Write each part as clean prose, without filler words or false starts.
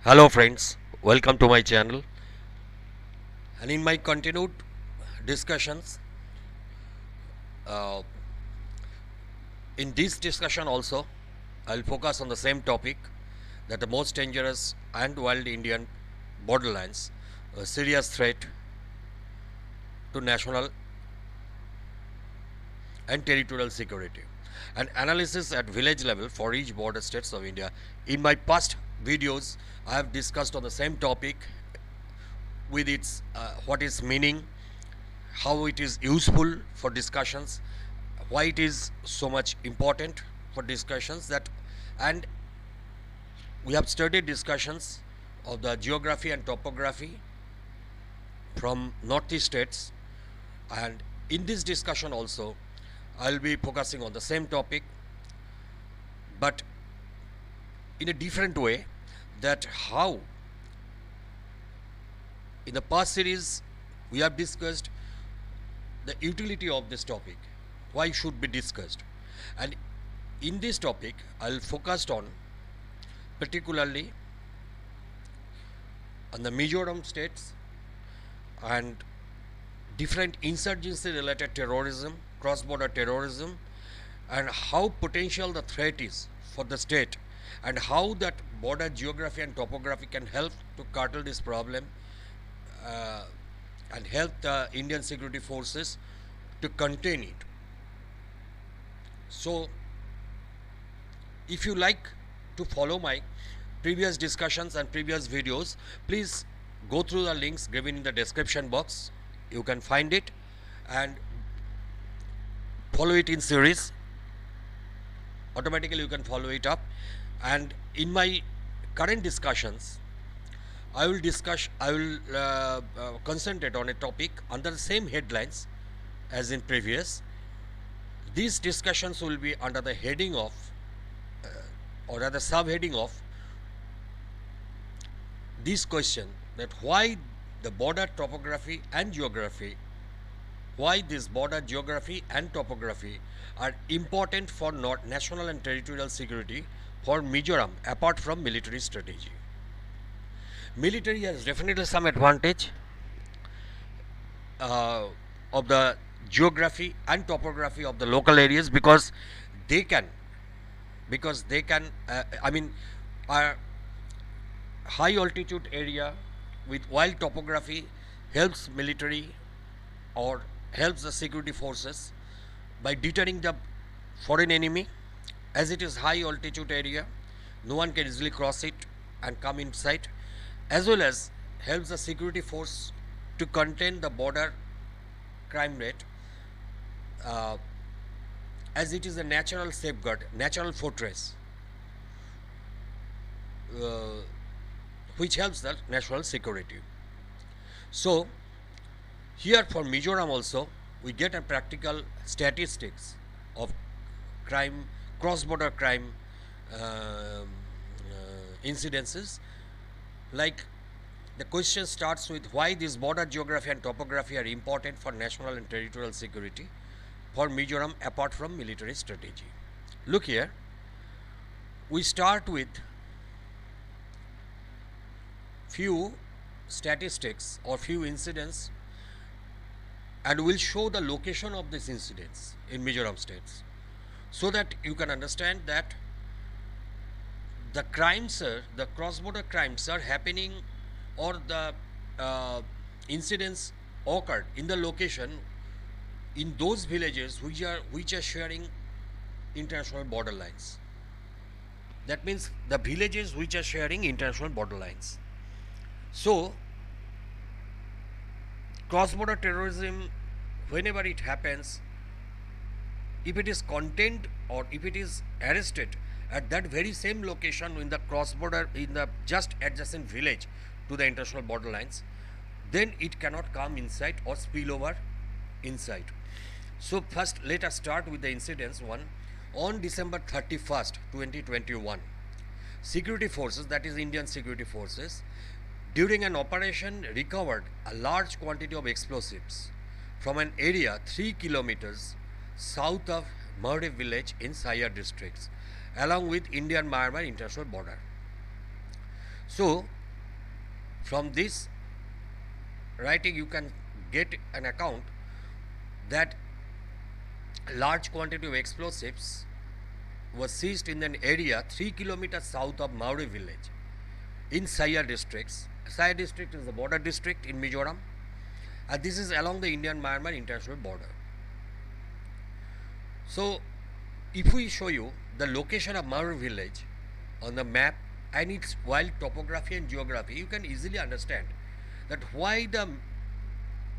Hello friends, welcome to my channel. And in my continued discussions, uh, in this discussion also, I'll focus on the same topic, that the most dangerous and wild Indian borderlands, a serious threat to national and territorial security, and analysis at village level for each border states of India. In my past videos, I have discussed on the same topic with its what is meaning, how it is useful for discussions, why it is so much important for discussions, that and we have studied discussions of the geography and topography from northeast states, and in this discussion also I'll be focusing on the same topic but in a different way, that how in the past series we have discussed the utility of this topic, why should be discussed, and in this topic I'll focus on particularly on the Mizoram states and different insurgency related terrorism, cross border terrorism, and how potential the threat is for the state, and how that border geography and topography can help to curtail this problem uh, and help the Indian security forces to contain it. So, if you like to follow my previous discussions and previous videos, please go through the links given in the description box. You can find it and follow it in series. Automatically you can follow it up. And in my current discussions, I will concentrate on a topic under the same headlines as in previous. These discussions will be under the heading of or rather subheading of this question, that why the border topography and geography, why this border geography and topography are important for national and territorial security for Mizoram apart from military strategy. Military has definitely some advantage uh, of the geography and topography of the local areas, because they can our high altitude area with wild topography helps military or helps the security forces by deterring the foreign enemy, as it is high altitude area, no one can easily cross it and come inside, as well as helps the security force to contain the border crime rate, uh, as it is a natural safeguard, natural fortress, uh, which helps the national security. So here for Mizoram also we get a practical statistics of crime, cross-border crime incidences. Like, the question starts with why this border geography and topography are important for national and territorial security for Mizoram apart from military strategy. Look here, we start with few statistics or few incidents, and we'll show the location of these incidents in Mizoram states, so that you can understand that the crimes the cross-border crimes are happening, or the incidents occurred in the location in those villages which are sharing international border lines. That means the villages which are sharing international border lines. So cross-border terrorism, whenever it happens, if it is contained or if it is arrested at that very same location in the cross-border, in the just adjacent village to the international border lines, then it cannot come inside or spill over inside. So first let us start with the incidents. One, on December 31st, 2021, security forces, that is Indian security forces, during an operation recovered a large quantity of explosives from an area 3 kilometers south of Mahre village in Sayar districts, along with Indian-Myanmar international border. So from this writing you can get an account that large quantity of explosives was seized in an area 3 kilometers south of Maori village in Saya districts. Saya district is the border district in Mizoram, and this is along the Indian-Myanmar international border. So if we show you the location of Maori village on the map and its wild topography and geography, you can easily understand that why the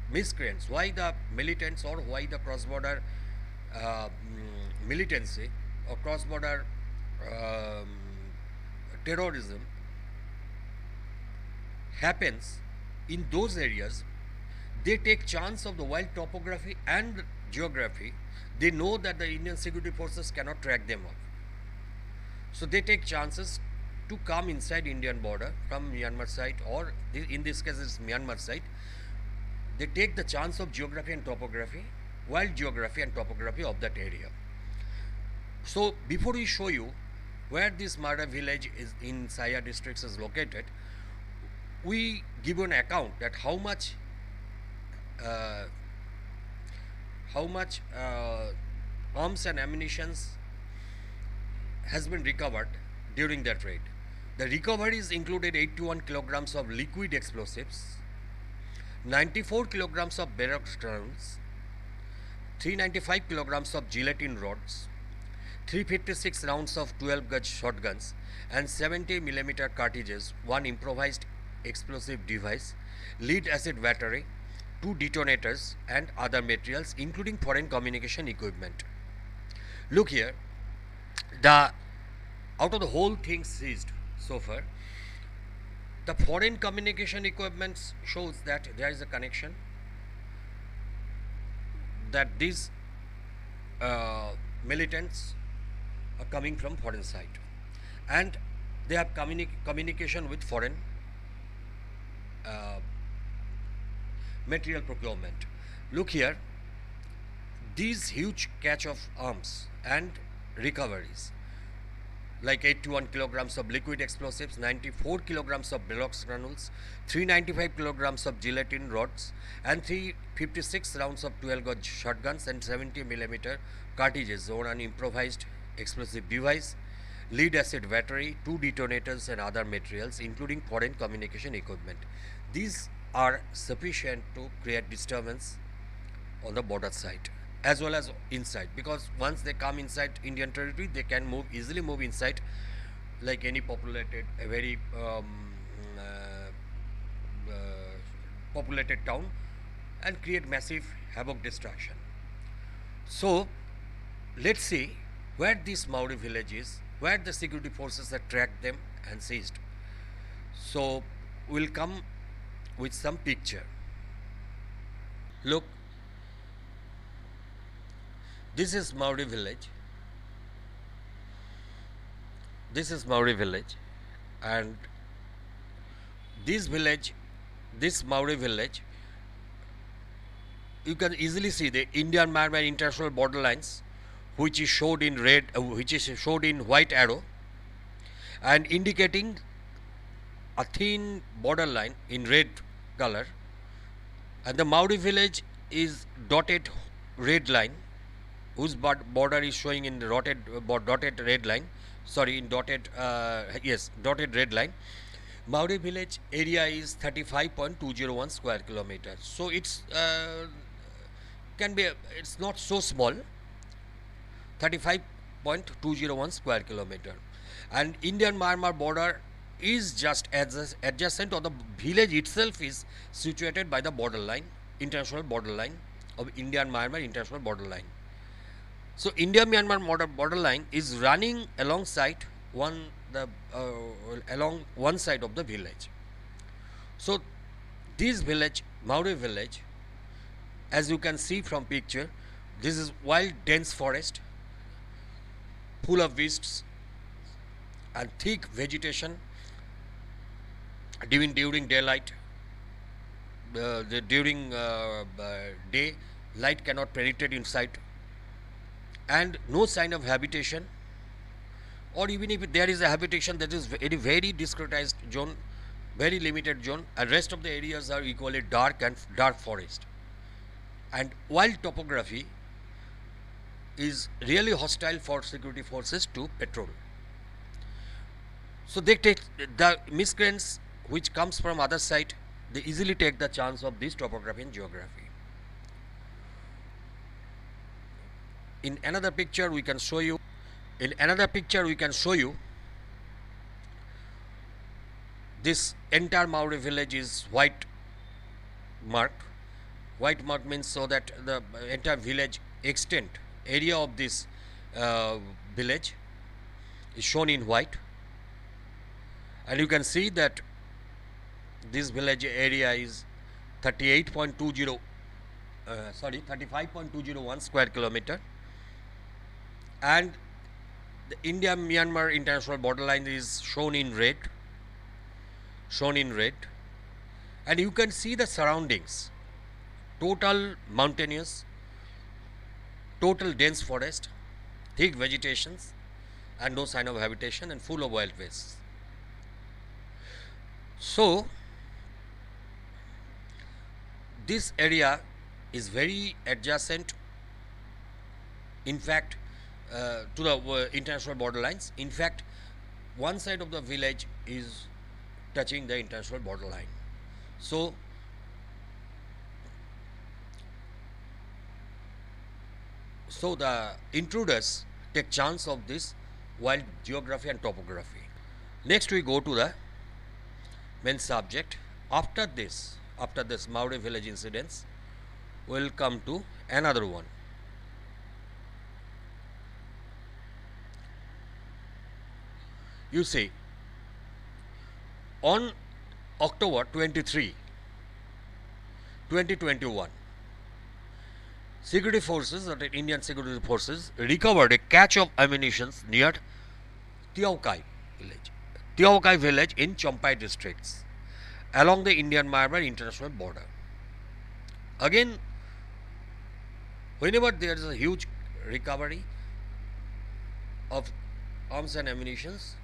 miscreants, why the militants, or why the cross-border militancy or cross-border terrorism happens in those areas. They take chance of the wild topography and geography. They know that the Indian security forces cannot track them up, so they take chances to come inside Indian border from Myanmar side, or in this case it's Myanmar side. They take the chance of geography and topography, wild geography and topography of that area. So before we show you where this Mara village is in Saya districts is located, we give you an account that how much arms and ammunitions has been recovered during that raid. The recoveries included 81 kilograms of liquid explosives, 94 kilograms of barrel rounds, 395 kilograms of gelatin rods, 356 rounds of 12-gauge shotguns, and 70 millimeter cartridges, one improvised explosive device, lead acid battery, 2 detonators, and other materials, including foreign communication equipment. Look here, out of the whole thing seized so far, the foreign communication equipment shows that there is a connection, that these militants are coming from foreign side, and they have communication with foreign material procurement. Look here, these huge catch of arms and recoveries, like 81 kilograms of liquid explosives, 94 kilograms of Belox granules, 395 kilograms of gelatin rods, and 356 rounds of 12-gauge shotguns and 70 millimeter cartridges on an improvised explosive device, lead acid battery, 2 detonators, and other materials, including foreign communication equipment. These are sufficient to create disturbance on the border side as well as inside, because once they come inside Indian territory, they can easily move inside, like any populated, a very populated town, and create massive havoc, destruction. So let's see where this Maori village is, where the security forces have tracked them and seized. So we'll come with some picture. Look, this is Maori village. This is Maori village, and this Maori village, you can easily see the Indian-Myanmar international border lines, which is showed in red, which is showed in white arrow, and indicating a thin border line in red color, and the Maori village is dotted red line, whose border is showing in the dotted red line. Sorry, in dotted dotted red line. Maori village area is 35.201 square kilometers. So it's it's not so small. 35.201 square kilometer, and Indian-Myanmar border is just adjacent, or the village itself is situated by the borderline, international borderline of Indian-Myanmar international borderline. So India-Myanmar borderline is running alongside along one side of the village. So this village, Maori village, as you can see from picture, this is wild dense forest, full of beasts and thick vegetation. During daylight, during day, light cannot penetrate inside, and no sign of habitation, or even if there is a habitation, that is very discretized zone, very limited zone, and rest of the areas are equally dark and dark forest. And wild topography is really hostile for security forces to patrol. So they take the miscreants which comes from other side, they easily take the chance of this topography and geography. In another picture we can show you, this entire Maori village is white marked. White mark means so that the entire village extent area of this village is shown in white, and you can see that this village area is 35.201 square kilometer, and the India-Myanmar international borderline is shown in red, and you can see the surroundings, total mountainous, total dense forest, thick vegetations, and no sign of habitation, and full of wild wastes. So this area is very adjacent, in fact, to the international borderlines. In fact, one side of the village is touching the international borderline. So the intruders take chance of this wild geography and topography. Next we go to the main subject. After this Maori village incidents, we will come to another one. You see, on October 23, 2021, security forces, that is Indian security forces, recovered a cache of ammunition near HAWKEYE village in Champai districts along the Indian-Myanmar international border. Again, whenever there is a huge recovery of arms and ammunitions,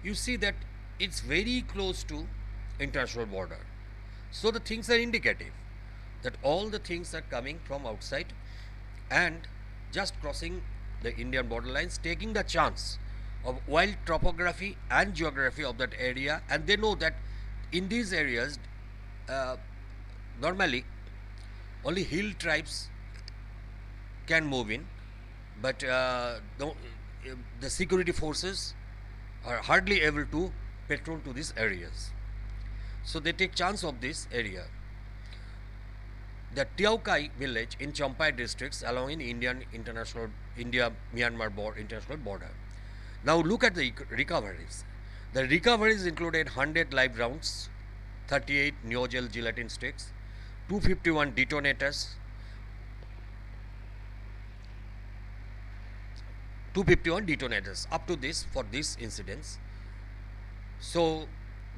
you see that it's very close to international border. So the things are indicative that all the things are coming from outside and just crossing the Indian borderlines, taking the chance of wild topography and geography of that area, and they know that in these areas normally only hill tribes can move in, but the security forces are hardly able to patrol to these areas. So they take chance of this area. The HAWKEYE village in Champai districts along in India-Myanmar international border. Now look at the recoveries. The recoveries included 100 live rounds, 38 neo-gel gelatin sticks, 251 detonators, 251 detonators up to this for these incidents. So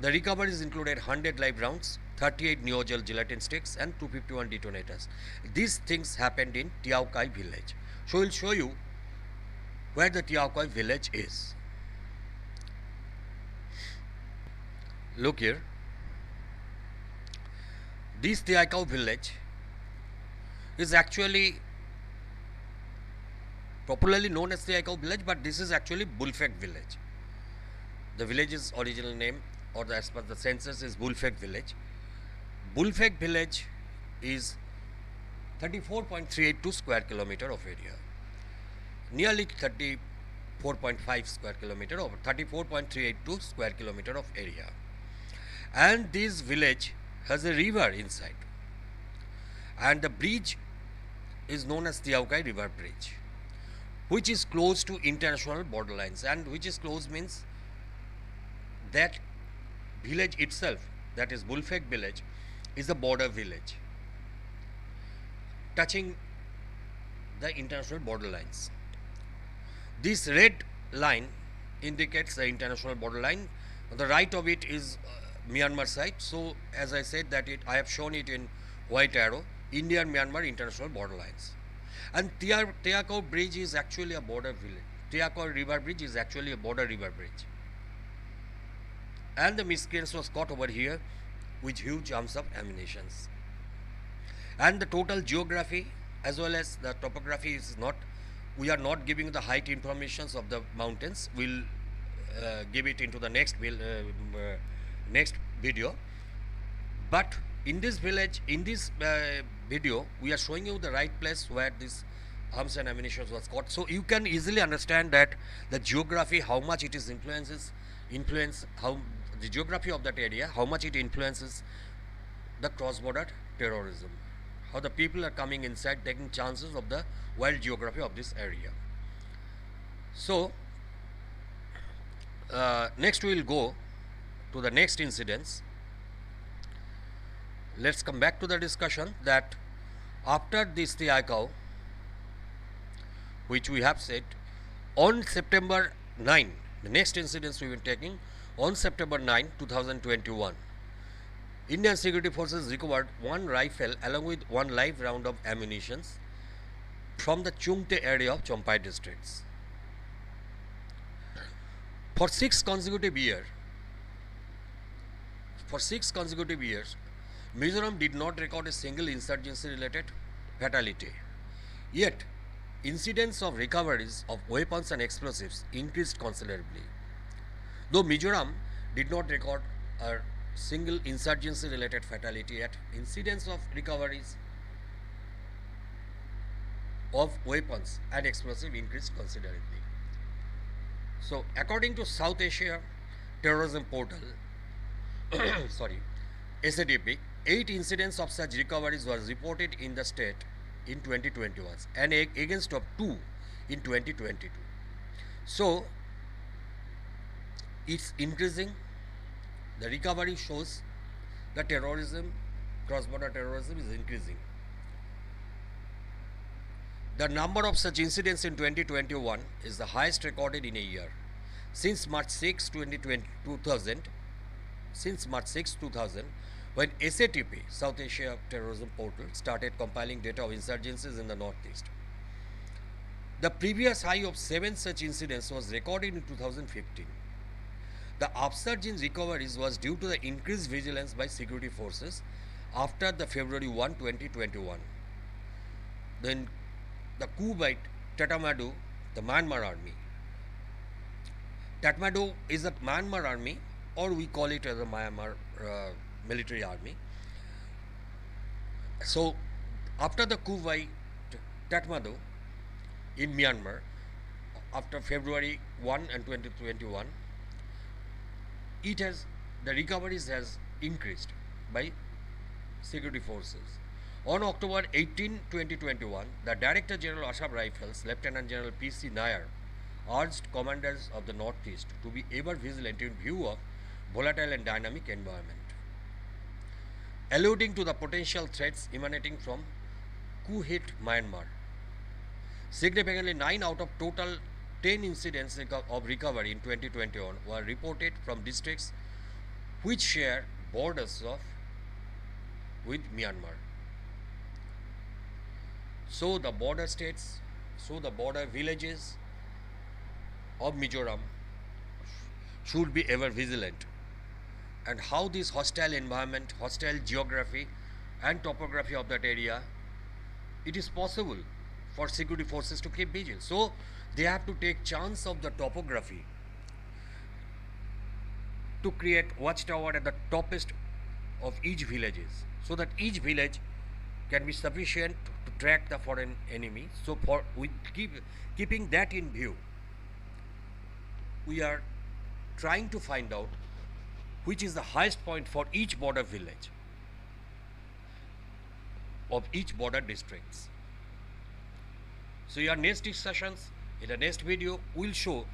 the recoveries included 100 live rounds, 38 neo-gel gelatin sticks, and 251 detonators. These things happened in HAWKEYE village. So we'll show you where the HAWKEYE village is. Look here. This HAWKEYE village is actually popularly known as HAWKEYE village, but this is actually Bullfeg village. The village's original name, or as per the census, is Bullfeg village. Bullfeg village is 34.382 square kilometer of area, nearly 34.5 square kilometer, or 34.382 square kilometer of area. And this village has a river inside, and the bridge is known as HAWKEYE river bridge, which is close to international borderlines. And which is close means that village itself, that is Bullfeg village, is a border village touching the international borderlines. This red line indicates the international borderline. On the right of it is Myanmar side. So as I said that I have shown it in white arrow, Indian-Myanmar international borderlines. And HAWKEYE bridge is actually a border village. HAWKEYE river bridge is actually a border river bridge. and the miscreants was caught over here with huge arms of ammunitions. And the total geography as well as the topography is not, we are not giving the height informations of the mountains. We'll give it into the next next video. But in this village, in this video, we are showing you the right place where this arms and ammunition was caught. So you can easily understand that the geography, how much it is how the geography of that area, how much it influences the cross-border terrorism, how the people are coming inside, taking chances of the wild geography of this area. So next we will go to the next incidents. Let's come back to the discussion that after this the HAWKEYE, which we have said, on September 9, the next incidents we were taking on September 9, 2021, Indian security forces recovered one rifle along with one live round of ammunition from the Chungte area of Champai districts. For 6 consecutive years, Mizoram did not record a single insurgency-related fatality. Yet, incidents of recoveries of weapons and explosives increased considerably. Though Mizoram did not record a single insurgency-related fatality, yet incidents of recoveries of weapons and explosives increased considerably. So, according to South Asia Terrorism Portal, SATP, 8 incidents of such recoveries were reported in the state in 2021 and against of 2 in 2022. So, it's increasing. The recovery shows the terrorism, cross-border terrorism is increasing. The number of such incidents in 2021 is the highest recorded in a year. Since March 6, 2000, when SATP, South Asia Terrorism Portal, started compiling data of insurgencies in the Northeast. The previous high of 7 such incidents was recorded in 2015. The upsurge in recoveries was due to the increased vigilance by security forces after the February 1, 2021. Then the coup by Tatmadaw, the Myanmar army. Tatmadaw is a Myanmar army, or we call it as a Myanmar military army. So, after the coup by Tatmadaw in Myanmar, after February 1 and 2021, the recoveries has increased by security forces. On October 18, 2021, the Director General Assam Rifles, Lieutenant General P.C. Nair, urged commanders of the Northeast to be ever vigilant in view of volatile and dynamic environment. Alluding to the potential threats emanating from coup-hit Myanmar. Significantly, 9 out of total 10 incidents of recovery in 2021 were reported from districts which share borders with Myanmar. So the border states, the border villages of Mizoram should be ever vigilant. And how this hostile environment, hostile geography and topography of that area, it is possible for security forces to keep vigil. So they have to take chance of the topography to create watchtower at the topest of each villages, so that each village can be sufficient to track the foreign enemy. So for keeping that in view, we are trying to find out which is the highest point for each border village of each border districts. So your next discussions, in the next video, will show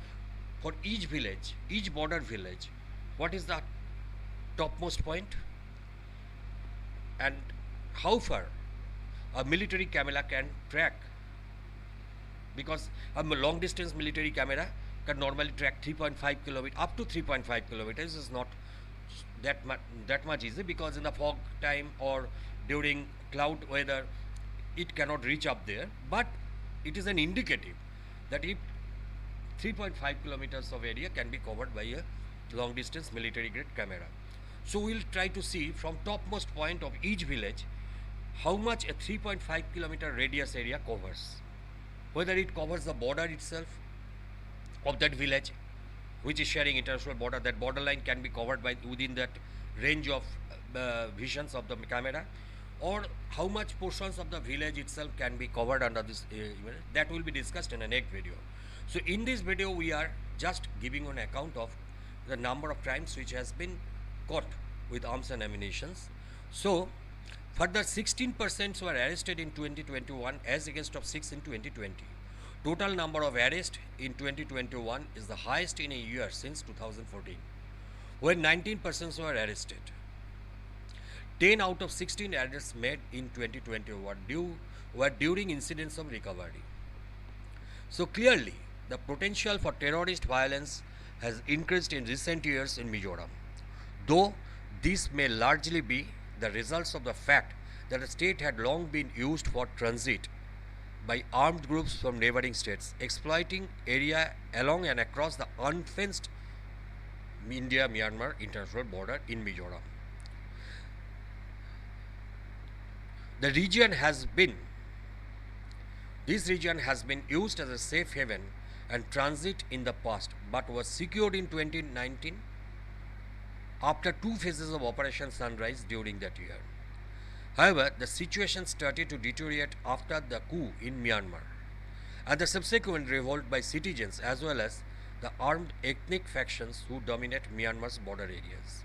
for each village, each border village, what is the topmost point and how far a military camera can track, because a long distance military camera can normally track 3.5 kilometers, up to 3.5 kilometers is not that much easy, because in the fog time or during cloud weather it cannot reach up there, but it is an indicative that if 3.5 kilometers of area can be covered by a long distance military grade camera. So we'll try to see from topmost point of each village how much a 3.5 kilometer radius area covers, whether it covers the border itself of that village which is sharing international border. That borderline can be covered by within that range of visions of the camera, or how much portions of the village itself can be covered under this that will be discussed in the next video. So in this video we are just giving an account of the number of crimes which has been caught with arms and ammunitions. So further 16% were arrested in 2021 as against of 6 in 2020. Total number of arrests in 2021 is the highest in a year since 2014, when 19 persons were arrested. 10 out of 16 arrests made in 2021 were during incidents of recovery. So clearly, the potential for terrorist violence has increased in recent years in Mizoram, though this may largely be the results of the fact that the state had long been used for transit by armed groups from neighboring states, exploiting area along and across the unfenced India-Myanmar international border in Mizoram. This region has been used as a safe haven and transit in the past, but was secured in 2019 after 2 phases of Operation Sunrise during that year. However, the situation started to deteriorate after the coup in Myanmar and the subsequent revolt by citizens as well as the armed ethnic factions who dominate Myanmar's border areas.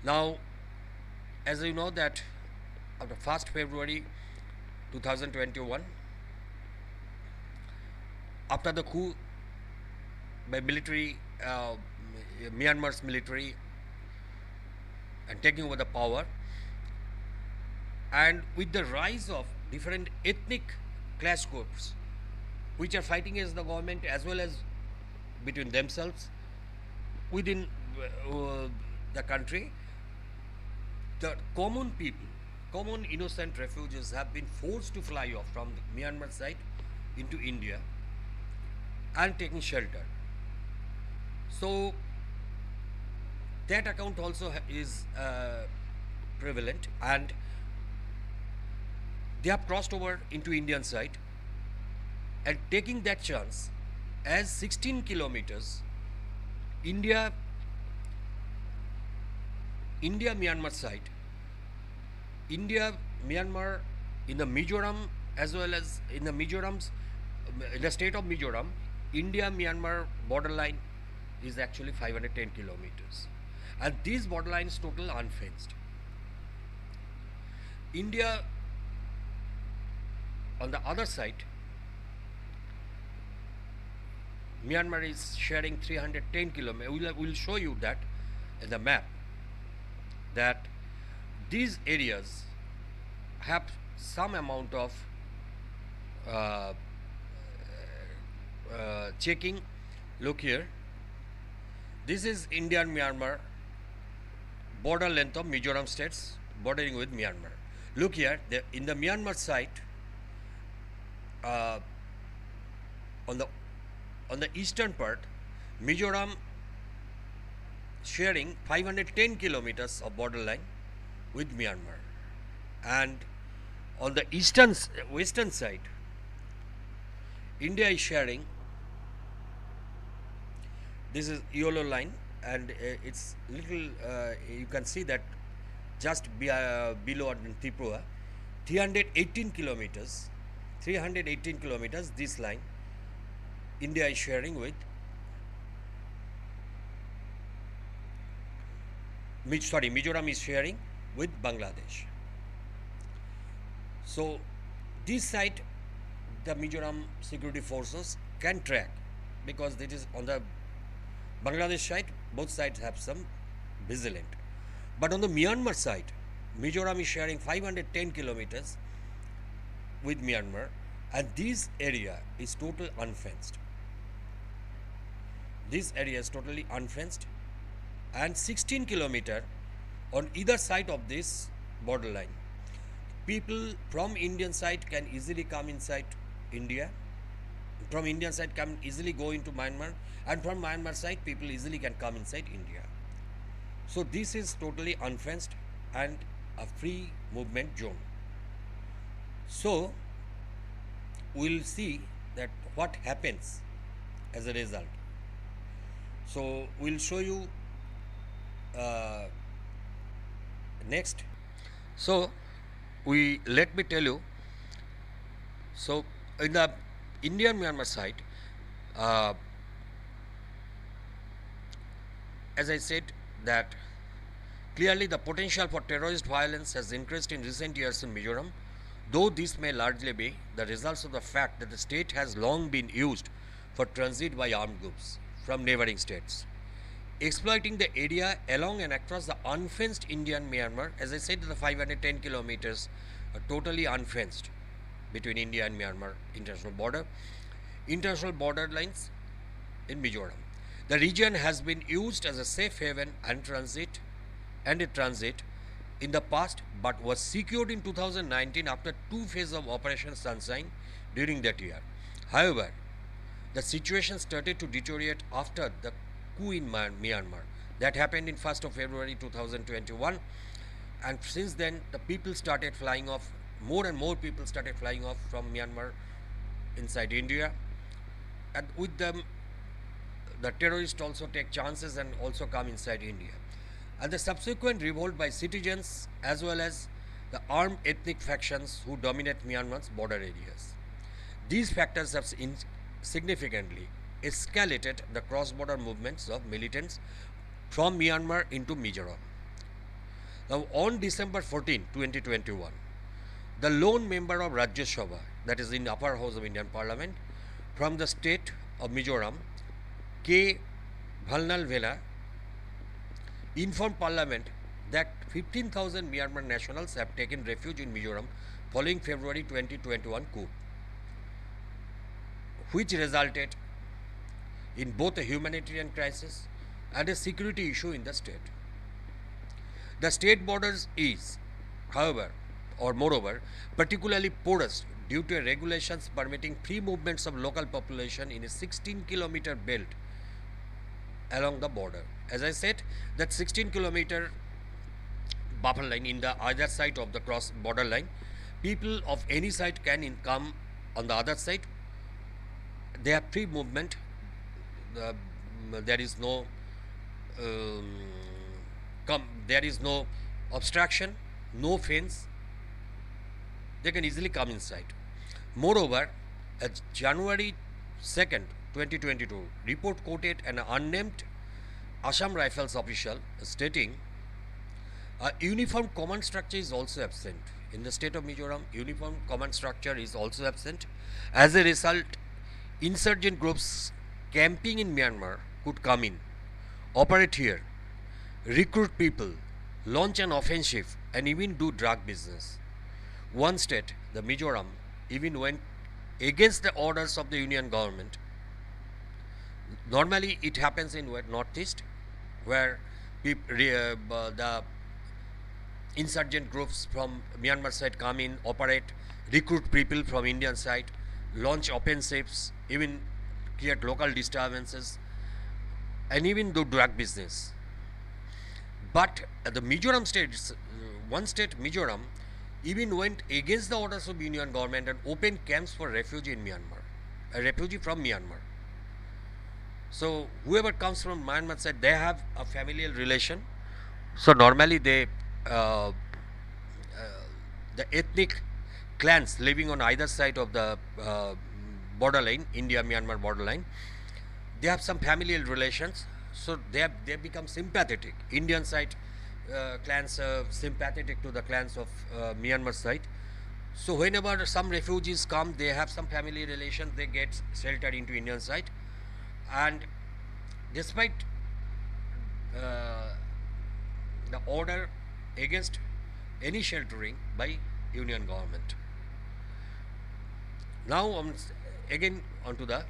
Now, as you know that after 1st February 2021, after the coup by military, Myanmar's military and taking over the power, and with the rise of different ethnic clash groups which are fighting against the government as well as between themselves within the country, the common people, common innocent refugees have been forced to fly off from the Myanmar side into India and taking shelter. So that account also is prevalent, and they have crossed over into Indian side and taking that chance, as 16 kilometers India-Myanmar side, India-Myanmar in the Mizoram as well as in the state of Mizoram, India-Myanmar borderline is actually 510 kilometers, and these borderlines total unfenced. India on the other side, Myanmar is sharing 310 kilometers. We'll show you that in the map, that these areas have some amount of checking. Look here, this is India-Myanmar border length of Mizoram states bordering with Myanmar. Look here, in the Myanmar side, on the eastern part, Mizoram sharing 510 kilometers of borderline with Myanmar, and on the western side, India is sharing, this is yellow line, and it's little you can see that just below Tripura, 318 kilometers, this line India is sharing with Mizoram is sharing with Bangladesh. So this side the Mizoram security forces can track, because it is on the Bangladesh side, both sides have some vigilant. But on the Myanmar side, Mizoram is sharing 510 kilometers with Myanmar, and this area is totally unfenced. This area is totally unfenced, and 16 kilometers on either side of this borderline. People from Indian side can easily come inside India from Indian side can easily go into Myanmar, and from Myanmar side people easily can come inside India. So this is totally unfenced and a free movement zone. So we'll see that what happens as a result. So we'll show you next. So let me tell you. So in the Indian Myanmar side, as I said, that clearly the potential for terrorist violence has increased in recent years in Mizoram, though this may largely be the results of the fact that the state has long been used for transit by armed groups from neighboring states, exploiting the area along and across the unfenced Indian Myanmar. As I said, the 510 kilometers are totally unfenced between India and Myanmar international border lines in Mizoram. The region has been used as a safe haven and a transit in the past, but was secured in 2019 after 2 phases of Operation Sunshine during that year. However, the situation started to deteriorate after the coup in Myanmar that happened in 1st of February 2021, and since then the people started flying off. More and more people started flying off from Myanmar inside India, and with them the terrorists also take chances and also come inside India. And the subsequent revolt by citizens as well as the armed ethnic factions who dominate Myanmar's border areas. These factors have significantly escalated the cross-border movements of militants from Myanmar into Mizoram. Now, on December 14, 2021, the lone member of Rajya Sabha, that is in the upper house of Indian Parliament, from the state of Mizoram, K. Bhalnal informed Parliament that 15,000 Myanmar nationals have taken refuge in Mizoram following February 2021 coup, which resulted in both a humanitarian crisis and a security issue in the state. The state borders is, however, or moreover, particularly porous due to regulations permitting free movements of local population in a 16-kilometer belt along the border. As I said, that 16-kilometer buffer line in the either side of the cross border line, people of any side can come on the other side. They have free movement. There is no obstruction, no fence. They can easily come inside. Moreover, at January 2nd, 2022, report quoted an unnamed Assam Rifles official stating a uniform command structure is also absent. In the state of Mizoram, uniform command structure is also absent. As a result, insurgent groups camping in Myanmar could come in, operate here, recruit people, launch an offensive, and even do drug business. One state, the Mizoram, even went against the orders of the union government. Normally, it happens in northeast, where the insurgent groups from Myanmar side come in, operate, recruit people from Indian side, launch offensives, even create local disturbances, and even do drug business. But the Mizoram state, one state, Mizoram, even went against the orders of union government and opened camps for refugee in Myanmar, a refugee from Myanmar. So whoever comes from Myanmar side, they have a familial relation. So normally they, the ethnic clans living on either side of the borderline, India-Myanmar borderline, they have some familial relations. So they become sympathetic. Indian side clans are sympathetic to the clans of Myanmar side. So whenever some refugees come, they have some family relations, they get sheltered into Indian side. And despite the order against any sheltering by union government. Now again onto the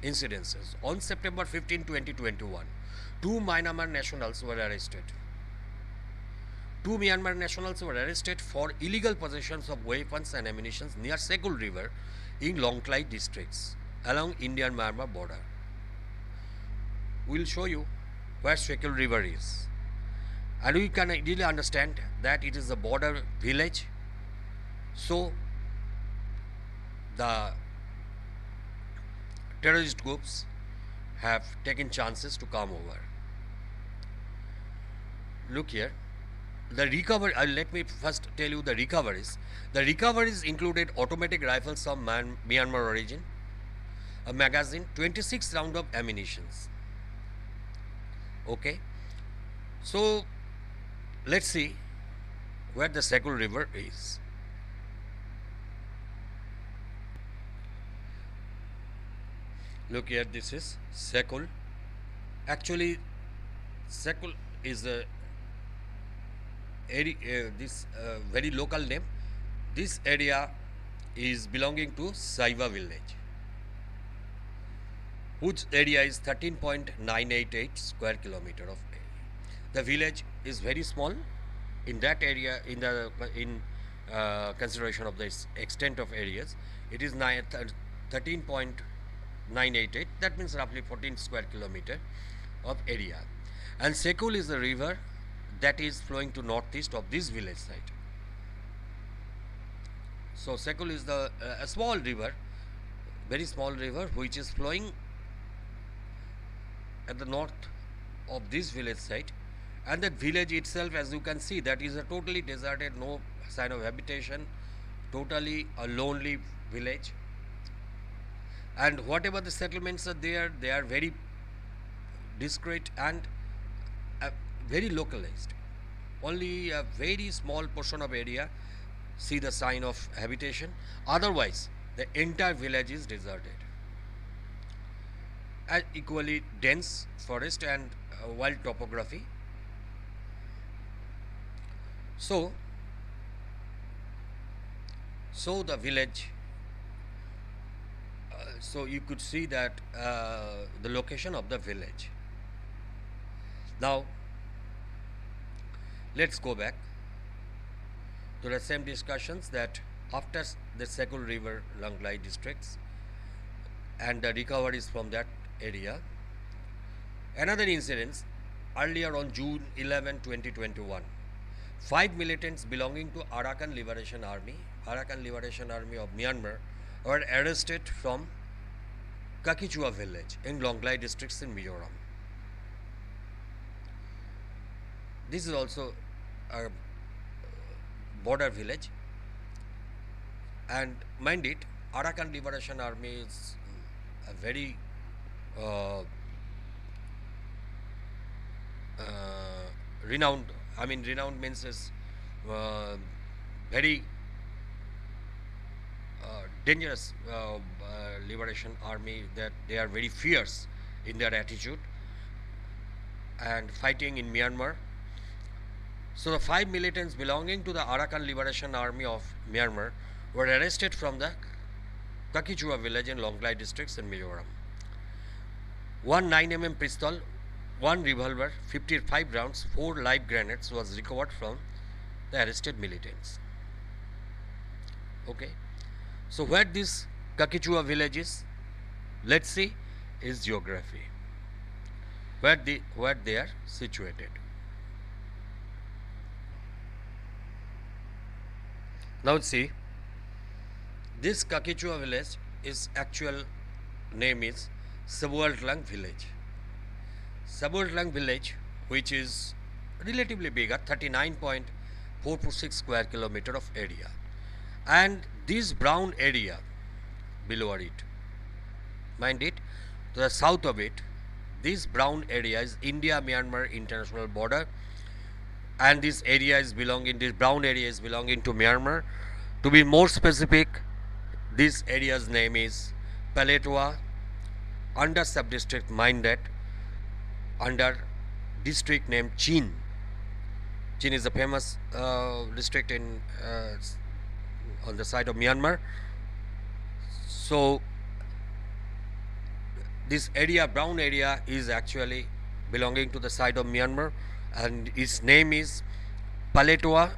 incidences. On September 15, 2021, 2 Myanmar nationals were arrested. 2 Myanmar nationals were arrested for illegal possessions of weapons and ammunition near Segul River in Longklai districts. along Indian-Myanmar border. We'll show you where Sekul River is, and we can really understand that it is a border village. So the terrorist groups have taken chances to come over. Look here, the recovery. Let me first tell you the recoveries. The recoveries included automatic rifles of Myanmar origin, a magazine, 26 round of ammunitions. Okay, so let's see where the Sekul River is. Look here, this is Sekul. Actually, Sekul is a area, very local name. This area is belonging to Saiva village, whose area is 13.988 square kilometer of area. The village is very small. In that area, in consideration of the extent of areas, it is 13.988. That means roughly 14 square kilometer of area. And Sekul is the river that is flowing to northeast of this village site. So Sekul is the a small river, very small river, which is flowing at the north of this village site. And that village itself, as you can see, that is a totally deserted, no sign of habitation, totally a lonely village. And whatever the settlements are there, they are very discreet and very localized. Only a very small portion of area see the sign of habitation. Otherwise, the entire village is deserted. And equally dense forest and wild topography. So the village, so you could see that the location of the village. Now let's go back to the same discussions that after the Sekul River Langlai districts and the recoveries from that area. Another incident earlier on June 11, 2021. 5 militants belonging to Arakan Liberation Army of Myanmar were arrested from Kakichua village in Longlai districts in Mizoram. This is also a border village, and mind it, Arakan Liberation Army is a very renowned, renowned means is very dangerous liberation army, that they are very fierce in their attitude and fighting in Myanmar. So the 5 militants belonging to the Arakan Liberation Army of Myanmar were arrested from the Kakichua village in Longlai districts in Mizoram. One 9mm pistol, one revolver, 55 rounds, 4 live grenades was recovered from the arrested militants. Okay, so where this Kakichua village is, let's see, is geography. Where they are situated. Now see, this Kakichua village, is actual name is Sabualtlang village. Sabualtlang village, which is relatively bigger, 39.446 square kilometer of area, and this brown area below it, mind it, to the south of it, this brown area is India-Myanmar international border, and this brown area is belonging to Myanmar. To be more specific, this area's name is Paletwa, under sub-district Mindat, under district named Chin. Chin is a famous district in on the side of Myanmar. So this area, brown area, is actually belonging to the side of Myanmar, and its name is Paletwa,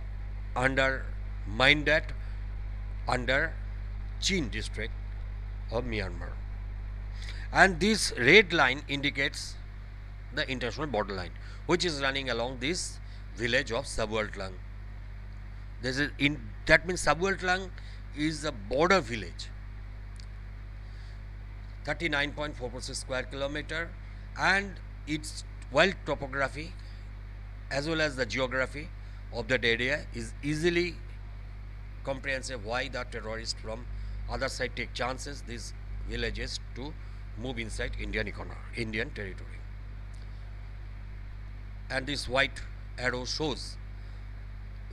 under Mindat, under Chin district of Myanmar. and this red line indicates the international borderline, which is running along this village of Sabualtlang. This is in that means Sabualtlang is a border village, 39.446 square kilometer, and its wild topography as well as the geography of that area is easily comprehensive why the terrorists from other side take chances these villages to move inside Indian territory. And this white arrow shows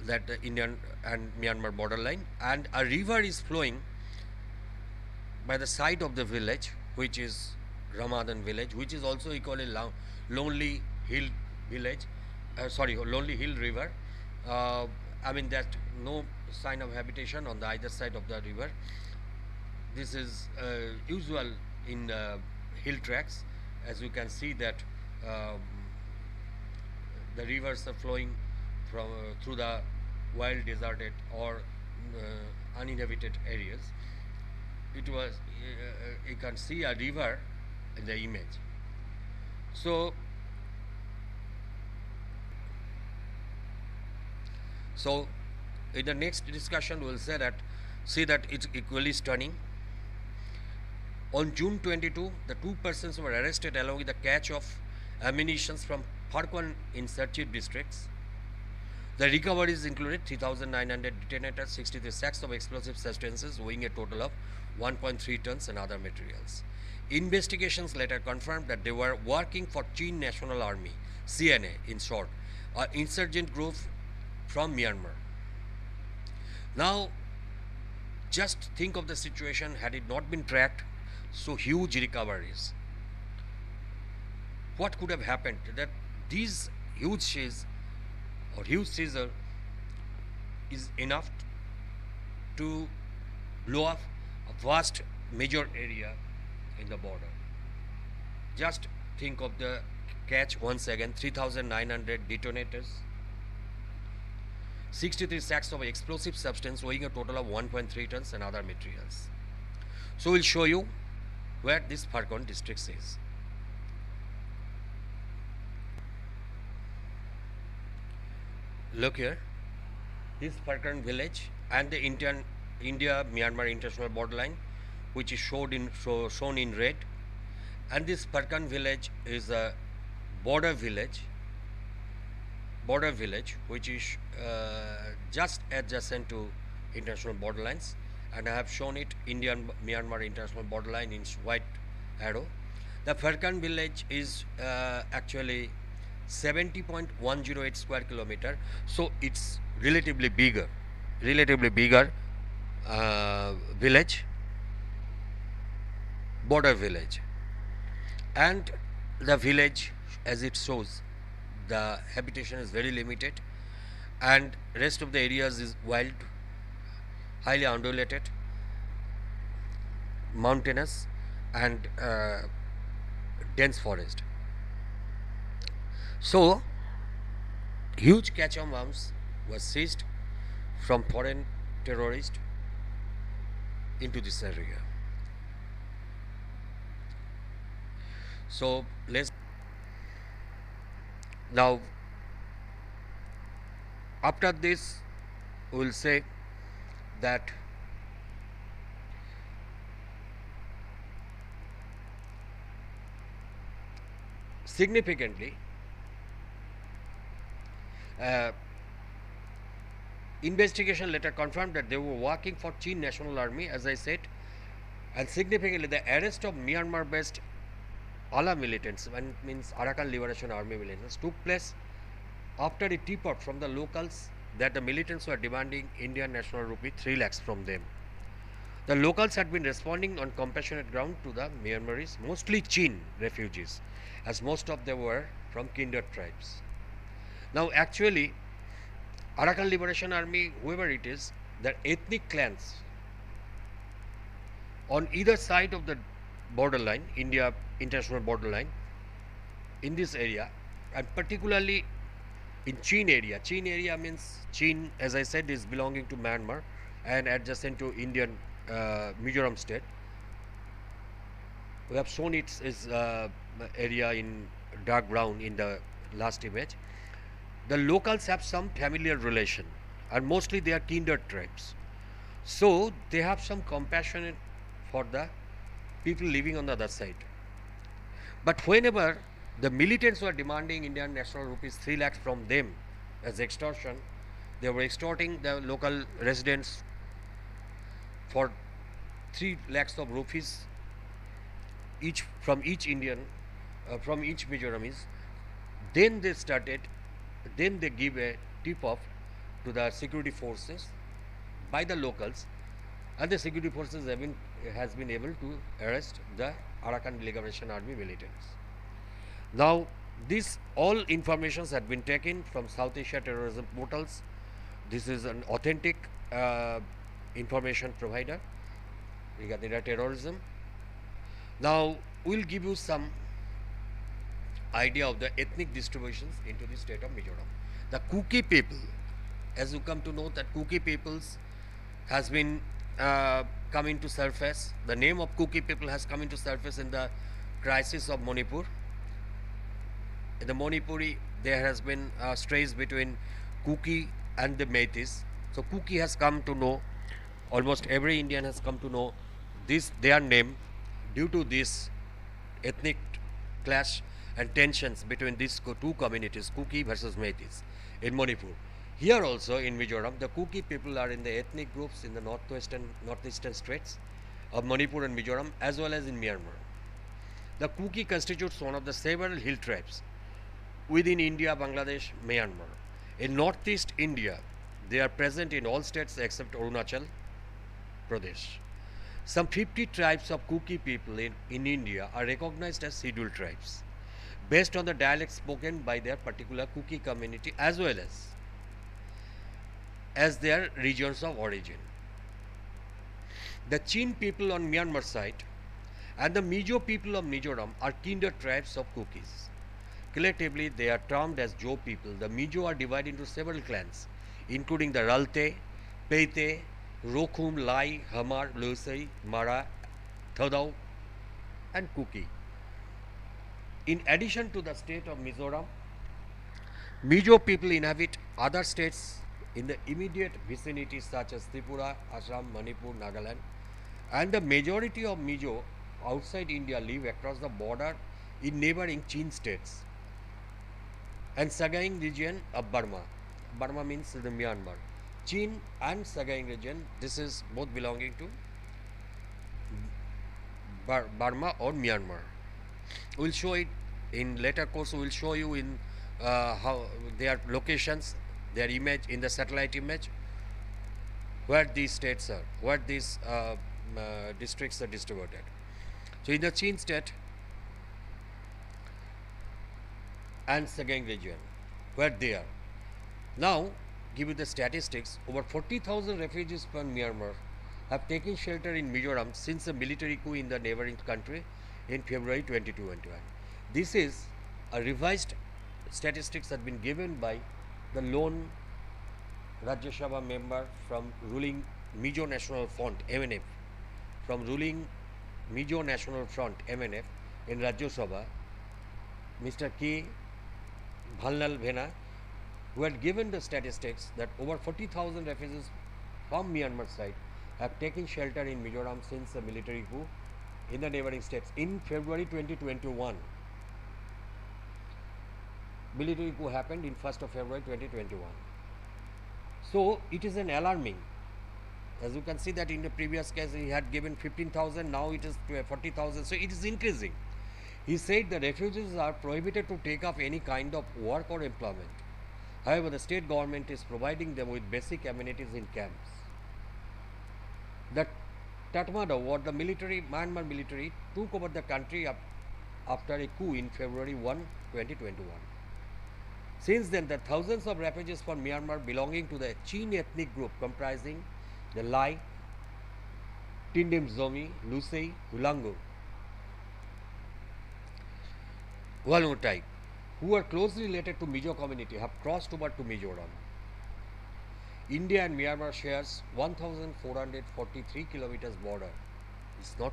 that the Indian and Myanmar borderline, and a river is flowing by the side of the village, which is Ramadan village, which is also equally lonely hill village, lonely hill river. I mean that no sign of habitation on the either side of the river. This is usual in hill tracks, as you can see that the rivers are flowing from through the wild deserted or uninhabited areas. It was you can see a river in the image. So in the next discussion we'll see that it's equally stunning. On June 22, the two persons were arrested along with the catch of ammunition from Farkwan in Sarchit districts. The recoveries included 3,900 detonators, 63 sacks of explosive substances weighing a total of 1.3 tons and other materials. Investigations later confirmed that they were working for Chin National Army, CNA in short, an insurgent group from Myanmar. Now, just think of the situation had it not been tracked, so huge recoveries. What could have happened? That these huge seizure is enough to blow up a vast major area in the border. Just think of the catch once again: 3,900 detonators, 63 sacks of explosive substance weighing a total of 1.3 tons and other materials. So we'll show you where this Farkwan district is. Look here, this Farkwan village and the India-Myanmar international borderline, which is shown in red, and this Farkwan village is a border village which is just adjacent to international borderlines, and I have shown it Indian-Myanmar international borderline in white arrow. The Farkwan village is actually 70.108 square kilometer, so it's relatively bigger village, border village, and the village, as it shows, the habitation is very limited, and rest of the areas is wild, highly undulated, mountainous, and dense forest. So huge catch of arms was seized from foreign terrorists into this area. So let's now, after this, we will say that significantly investigation later confirmed that they were working for Chin National Army, as I said, and significantly the arrest of Myanmar-based ALA militants, means Arakan Liberation Army militants, took place after a tip-off from the locals that the militants were demanding Indian national rupee 3 lakhs from them. The locals had been responding on compassionate ground to the Myanmaris, mostly Chin refugees, as most of them were from kindred tribes. Now actually, Arakan Liberation Army, whoever it is, their ethnic clans on either side of the borderline, India international borderline, in this area, and particularly in Chin area. Chin area means Chin, as I said, is belonging to Myanmar and adjacent to Indian Mizoram state. We have shown its area in dark brown in the last image. The locals have some familiar relation, and mostly they are kindred tribes. So they have some compassion for the people living on the other side. But whenever the militants were demanding Indian national rupees 3 lakhs from them as extortion, they were extorting the local residents for 3 lakhs of rupees each from each Indian, from each Mizoramese. Then they started, then they give a tip off to the security forces by the locals, and the security forces has been able to arrest the Arakan Liberation Army militants. Now, this all informations had been taken from South Asia terrorism portals. This is an authentic information provider regarding the terrorism. Now, we'll give you some idea of the ethnic distributions into the state of Mizoram. The Kuki people, as you come to know that Kuki peoples has been come into surface. The name of Kuki people has come into surface in the crisis of Manipur. In the Manipuri, there has been strays between Kuki and the Meiteis. So Kuki has come to know, almost every Indian has come to know this their name due to this ethnic clash and tensions between these two communities, Kuki versus Meiteis, in Manipur. Here also in Mizoram, the Kuki people are in the ethnic groups in the northeastern states of Manipur and Mizoram, as well as in Myanmar. The Kuki constitutes one of the several hill tribes within India, Bangladesh, Myanmar. In northeast India, they are present in all states except Arunachal Pradesh. Some 50 tribes of Kuki people in India are recognized as scheduled tribes based on the dialects spoken by their particular Kuki community as well as their regions of origin. The Chin people on Myanmar side and the Mizo people of Mizoram are kindred tribes of Kukis. Collectively, they are termed as Jo people. The Mizo are divided into several clans, including the Ralte, Peite, Rokhum, Lai, Hamar, Lusai, Mara, Thodau, and Kuki. In addition to the state of Mizoram, Mizo people inhabit other states in the immediate vicinity such as Tripura, Assam, Manipur, Nagaland, and the majority of Mizo outside India live across the border in neighboring Chin states and Sagaing region of Burma. Burma means the Myanmar. Chin and Sagaing region, this is both belonging to Burma or Myanmar. We'll show it in later course. We'll show you in how their locations, their image in the satellite image, where these states are, where these districts are distributed. So in the Chin state and Sagaing region, where they are. Now, give you the statistics. Over 40,000 refugees from Myanmar have taken shelter in Mizoram since the military coup in the neighboring country in February 2021. This is a revised statistics that have been given by the lone Rajya Sabha member from ruling Mizo National Front (MNF), from ruling Mizo National Front (MNF) in Rajya Sabha, Mr. K. Bhalnal Bhena, who had given the statistics that over 40,000 refugees from Myanmar side have taken shelter in Mizoram since the military coup in the neighboring states in February 2021. Military coup happened in 1st of February 2021. So it is an alarming. As you can see that in the previous case he had given 15,000, now it is 40,000. So it is increasing. He said the refugees are prohibited to take up any kind of work or employment. However, the state government is providing them with basic amenities in camps. The Tatmadaw, or the military, Myanmar military, took over the country after a coup in February 1, 2021. Since then, the thousands of refugees from Myanmar belonging to the Chin ethnic group comprising the Lai, Tindim Zomi, Lusei, Hulangu, Walmutai, who are closely related to Mizo community, have crossed over to Mizoram. India and Myanmar shares 1,443 kilometers border. It's not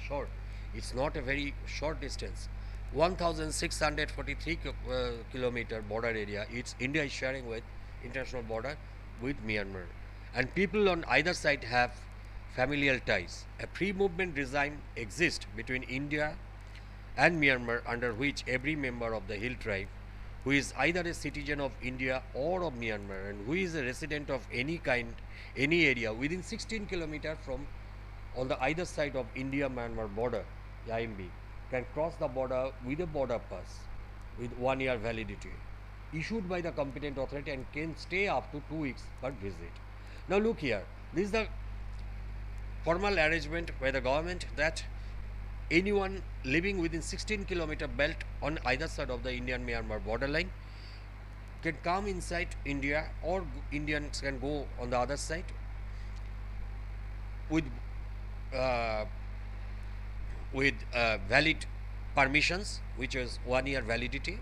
short. It's not a very short distance. 1643 kilometer border area. It's India is sharing with international border with Myanmar, and people on either side have familial ties. A free movement regime exists between India and Myanmar, under which every member of the hill tribe who is either a citizen of India or of Myanmar and who is a resident of any kind, any area within 16 kilometers from on the either side of India-Myanmar border, IMB, can cross the border with a border pass with 1 year validity issued by the competent authority and can stay up to 2 weeks per visit. Now look here, this is the formal arrangement by the government that anyone living within 16-kilometer belt on either side of the Indian-Myanmar borderline can come inside India, or Indians can go on the other side with uh, valid permissions, which is 1 year validity,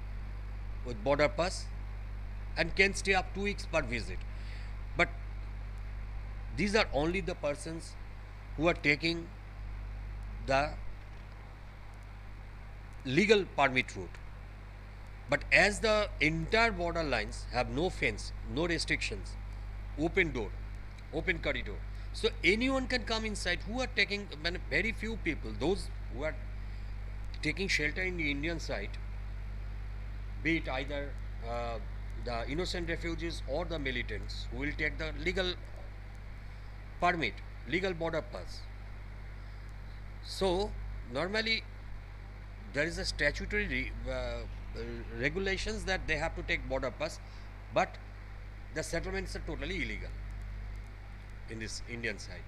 with border pass, and can stay up 2 weeks per visit. But these are only the persons who are taking the legal permit route. But as the entire border lines have no fence, no restrictions, open door, open corridor, so anyone can come inside who are taking, very few people, those who are taking shelter in the Indian side, be it either the innocent refugees or the militants who will take the legal permit, legal border pass. So normally there is a statutory regulations that they have to take border pass, but the settlements are totally illegal in this Indian side.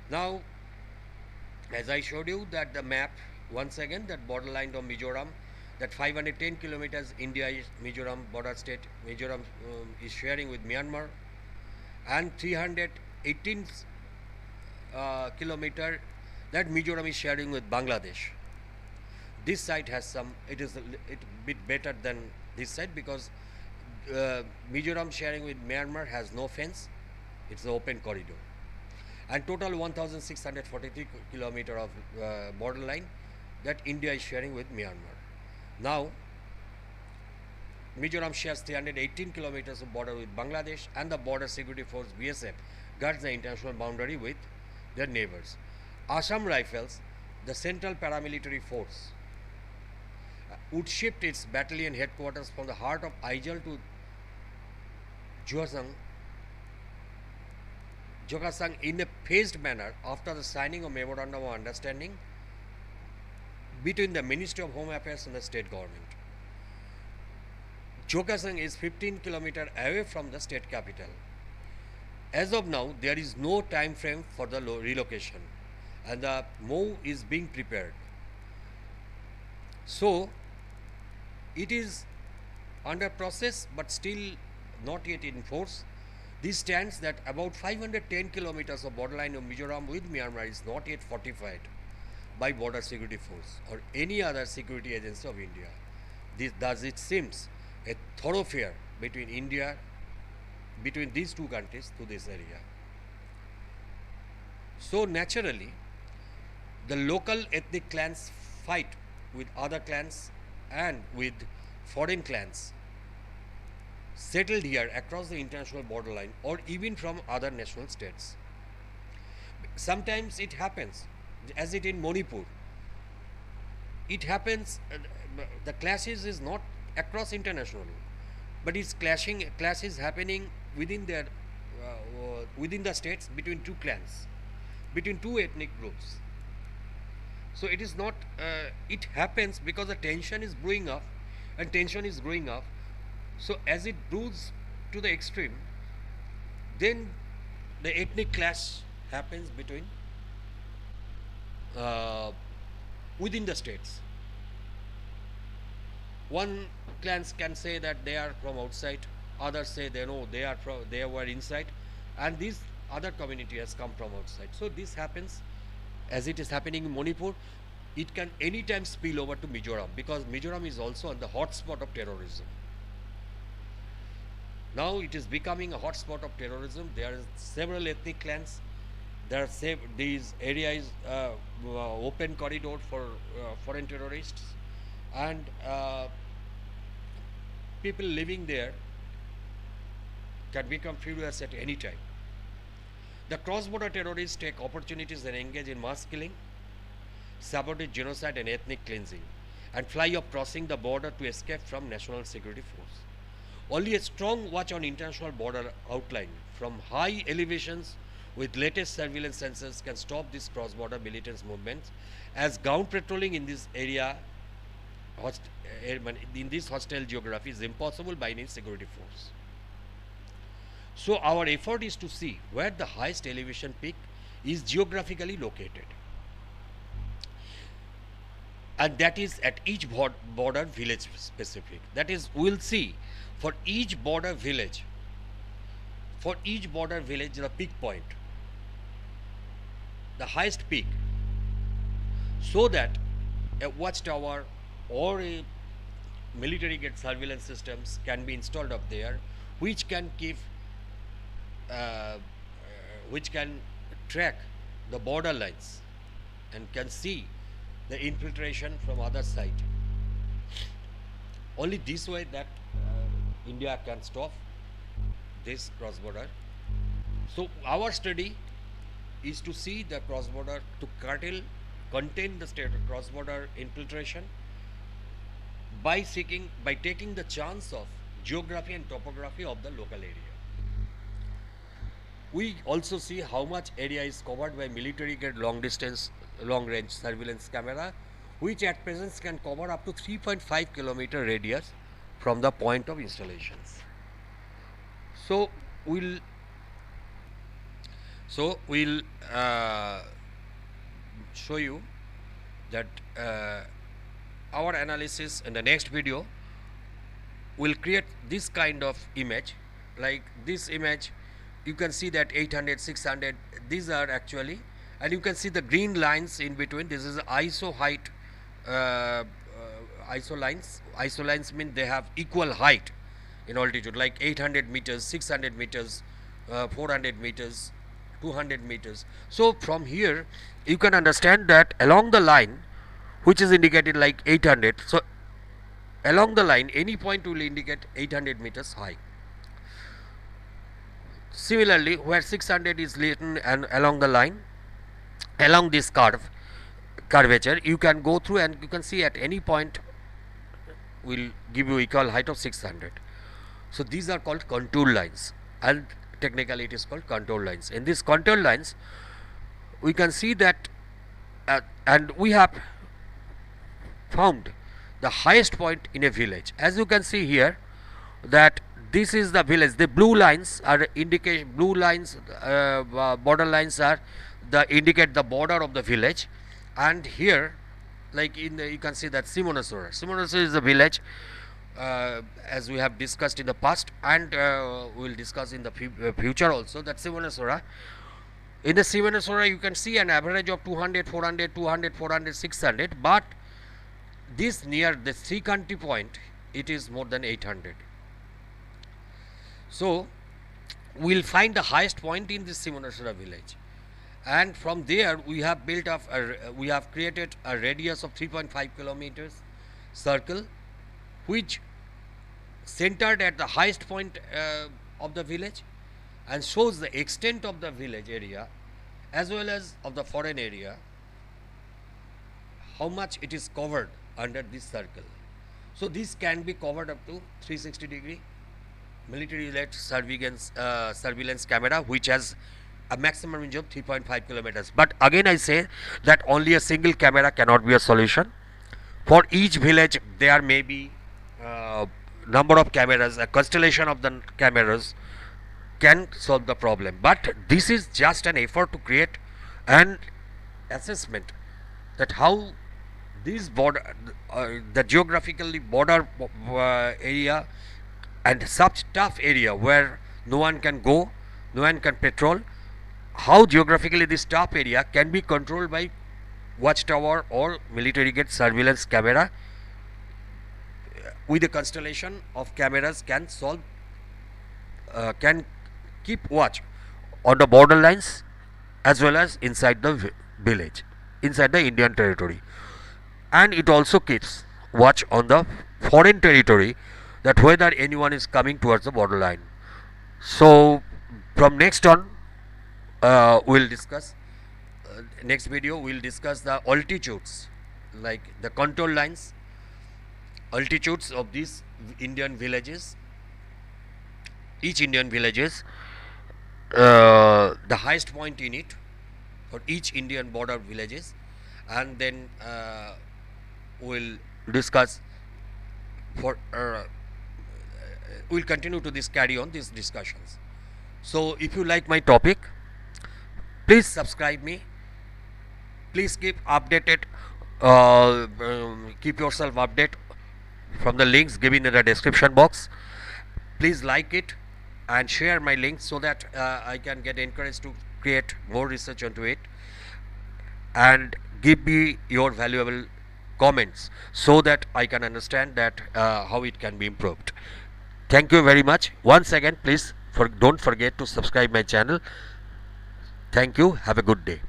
Now, as I showed you that the map, once again, that borderline of Mizoram, that 510 kilometers India is Mizoram border state, Mizoram is sharing with Myanmar, and 318 kilometer that Mizoram is sharing with Bangladesh. This side has some, it is a bit better than this side because Mizoram sharing with Myanmar has no fence, it's an open corridor. And total 1643 kilometer of borderline that India is sharing with Myanmar. Now, Mizoram shares 318 kilometers of border with Bangladesh, and the Border Security Force BSF guards the international boundary with their neighbors. Assam Rifles, the central paramilitary force, would shift its battalion headquarters from the heart of Aizawl to Jokasang in a phased manner after the signing of Memorandum of Understanding between the Ministry of Home Affairs and the state government. Jokasang is 15 kilometers away from the state capital. As of now, there is no time frame for the relocation, and the move is being prepared. So, it is under process but still not yet in force. This stands that about 510 kilometers of borderline of Mizoram with Myanmar is not yet fortified by Border Security Force or any other security agency of India. Thus it seems a thoroughfare between these two countries to this area. So naturally, the local ethnic clans fight with other clans and with foreign clans settled here across the international borderline or even from other national states. Sometimes it happens, as it in Manipur. It happens, the clashes is not across internationally, but it's clashes happening within their within the states between two clans, between two ethnic groups. So it is not, it happens because the tension is growing up, and tension is growing up. So as it grows to the extreme, then the ethnic clash happens between within the states. One clans can say that they are from outside, others say they know they were inside, and this other community has come from outside. So this happens, as it is happening in Manipur. It can anytime spill over to Mizoram, because Mizoram is also on the hotspot of terrorism. Now it is becoming a hotspot of terrorism. There are several ethnic clans There are these areas open corridor for foreign terrorists, and people living there can become furious at any time. The cross-border terrorists take opportunities and engage in mass killing, sabotage genocide and ethnic cleansing, and fly off crossing the border to escape from national security force. Only a strong watch on international border outline from high elevations with latest surveillance sensors can stop this cross-border militants movements, as ground patrolling in this area, in this hostile geography, is impossible by any security force. So our effort is to see where the highest elevation peak is geographically located, and that is at each border village specific. That is, we will see for each border village, the peak point, the highest peak, so that a watchtower or a military gate surveillance systems can be installed up there, which can give which can track the border lines and can see the infiltration from other side. Only this way that India can stop this cross border. So our study is to see the cross border, to contain the state of cross border infiltration by taking the chance of geography and topography of the local area. We also see how much area is covered by military grade long range surveillance camera, which at present can cover up to 3.5 kilometer radius from the point of installations. So we'll show you that our analysis in the next video will create this kind of image. Like this image, you can see that 800, 600, these are actually, and you can see the green lines in between. This is ISO height, ISO lines. ISO lines mean they have equal height in altitude, like 800 meters, 600 meters, 400 meters, 200 meters. So from here you can understand that along the line which is indicated like 800, so along the line any point will indicate 800 meters high. Similarly, where 600 is written and along the line, along this curvature, you can go through and you can see at any point will give you equal height of 600. So these are called contour lines, and technically it is called contour lines. In these contour lines we can see that and we have found the highest point in a village. As you can see here, that this is the village. The blue lines are border lines are indicate the border of the village, and here, like you can see that Simonosora is the village, as we have discussed in the past, and we will discuss in the future also, that Simonosora. In the Simonosora you can see an average of 200, 400, 200, 400, 600, but this near the sea country point it is more than 800. So we will find the highest point in this Simonosora village, and from there we have created a radius of 3.5 kilometers circle, which centered at the highest point of the village, and shows the extent of the village area as well as of the foreign area, how much it is covered under this circle. So this can be covered up to 360 degree military led surveillance camera, which has a maximum range of 3.5 kilometers. But again I say that only a single camera cannot be a solution. For each village there may be number of cameras, a constellation of the cameras can solve the problem. But this is just an effort to create an assessment that how this border, the geographically border area and such tough area where no one can go, no one can patrol, how geographically this tough area can be controlled by watchtower or military gate surveillance camera. With a constellation of cameras can keep watch on the border lines as well as inside the village, inside the Indian territory. And it also keeps watch on the foreign territory, that whether anyone is coming towards the borderline. So from next on, we'll discuss next video we'll discuss the altitudes, like the control lines, altitudes of these Indian villages, each Indian villages, the highest point in it for each Indian border villages. And then we'll discuss for we'll continue to this carry on these discussions. So if you like my topic, please subscribe me, please keep updated, keep yourself updated from the links given in the description box. Please like it and share my links so that I can get encouraged to create more research onto it, and give me your valuable comments so that I can understand that how it can be improved. Thank you very much once again. Please don't forget to subscribe my channel. Thank you. Have a good day.